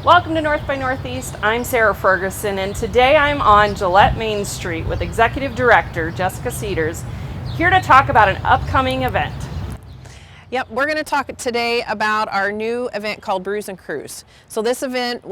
Welcome to North by Northeast. I'm Sarah Ferguson, and today I'm on Gillette Main Street with Executive Director Jessica Seders, here to talk about an upcoming event. Yep, we're going to talk today about our new event called Brews Cruise. So this event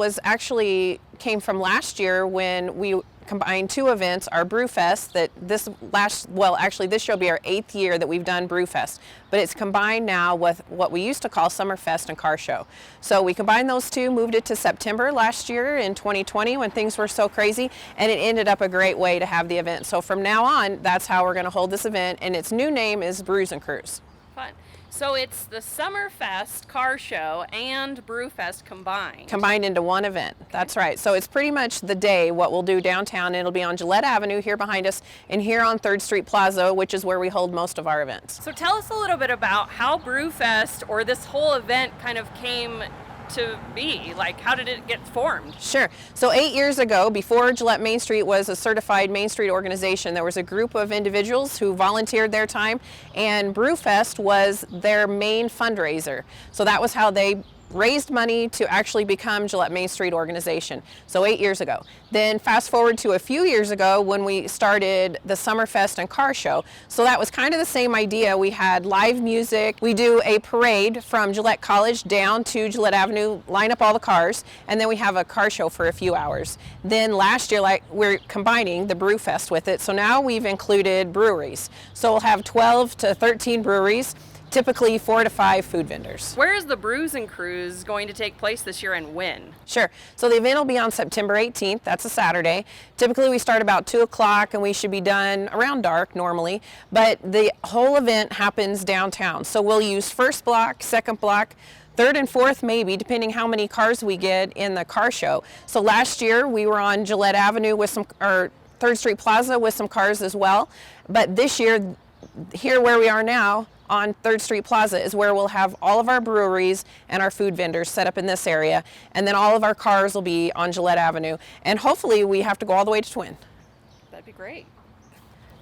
came from last year when we combined two events, our Brewfest, this year will be our 8th year that we've done Brewfest, but it's combined now with what we used to call Summerfest and Car Show. So we combined those two, moved it to September last year in 2020 when things were so crazy, and it ended up a great way to have the event. So from now on, that's how we're going to hold this event, and its new name is Brews Cruise. Fun. So it's the Summerfest Car Show and Brewfest combined. Combined into one event. Okay. That's right. So it's pretty much the day what we'll do downtown. It'll be on Gillette Avenue here behind us and here on 3rd Street Plaza, which is where we hold most of our events. So tell us a little bit about how Brewfest or this whole event kind of came to be. Like, how did it get formed? Sure. So 8 years ago, before Gillette Main Street was a certified Main Street organization, there was a group of individuals who volunteered their time, and Brewfest was their main fundraiser. So that was how they raised money to actually become Gillette Main Street organization. So 8 years ago. Then fast forward to a few years ago when we started the Summerfest and Car Show. So that was kind of the same idea. We had live music. We do a parade from Gillette College down to Gillette Avenue, line up all the cars, and then we have a car show for a few hours. Then last year, we're combining the Brewfest with it. So now we've included breweries. So we'll have 12 to 13 breweries. Typically 4 to 5 food vendors. Where is the Brews Cruise going to take place this year and when? Sure. So the event will be on September 18th. That's a Saturday. Typically we start about 2 o'clock and we should be done around dark normally. But the whole event happens downtown. So we'll use first block, second block, third and fourth maybe, depending how many cars we get in the car show. So last year we were on Gillette Avenue with 3rd Street Plaza with some cars as well. But this year, here where we are now, on 3rd Street Plaza is where we'll have all of our breweries and our food vendors set up in this area, and then all of our cars will be on Gillette Avenue, and hopefully we have to go all the way to Twin. That'd be great.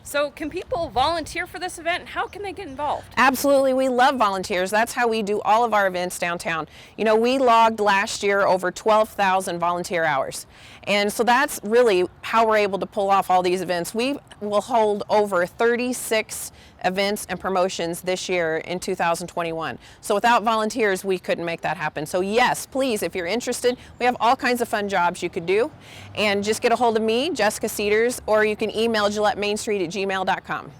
So can people volunteer for this event, and how can they get involved? Absolutely, we love volunteers. That's how we do all of our events downtown. You know, we logged last year over 12,000 volunteer hours. And so that's really how we're able to pull off all these events. We will hold over 36 events and promotions this year in 2021. So without volunteers, we couldn't make that happen. So yes, please, if you're interested, we have all kinds of fun jobs you could do. And just get a hold of me, Jessica Seders, or you can email GilletteMainStreet@gmail.com.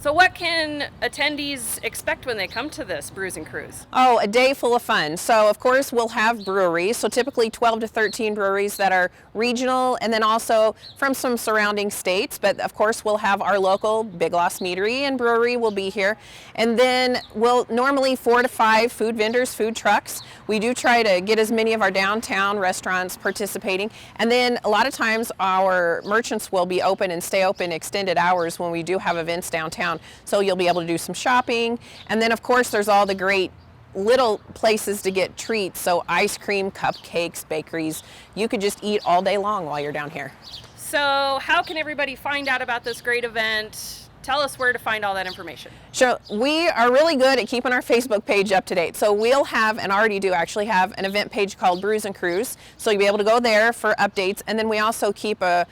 So what can attendees expect when they come to this Brews Cruise? Oh, a day full of fun. So of course we'll have breweries, so typically 12 to 13 breweries that are regional and then also from some surrounding states, but of course we'll have our local Big Loss Meadery and Brewery will be here. And then we'll normally 4 to 5 food vendors, food trucks. We do try to get as many of our downtown restaurants participating, and then a lot of times our merchants will be open and stay open extended hours when we do have events downtown. So you'll be able to do some shopping, and then of course there's all the great little places to get treats, so ice cream, cupcakes, bakeries. You could just eat all day long while you're down here. So how can everybody find out about this great event? Tell us where to find all that information. Sure, we are really good at keeping our Facebook page up to date. So we'll have, and already do actually have, an event page called Brews Cruise. So you'll be able to go there for updates, and then we also keep our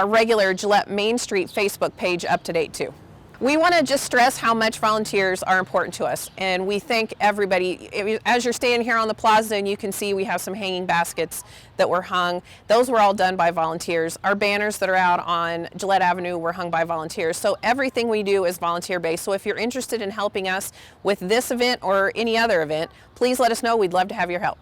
regular Gillette Main Street Facebook page up to date too. We want to just stress how much volunteers are important to us, and we thank everybody. As you're standing here on the plaza and you can see we have some hanging baskets that were hung. Those were all done by volunteers. Our banners that are out on Gillette Avenue were hung by volunteers. So everything we do is volunteer based. So if you're interested in helping us with this event or any other event, please let us know. We'd love to have your help.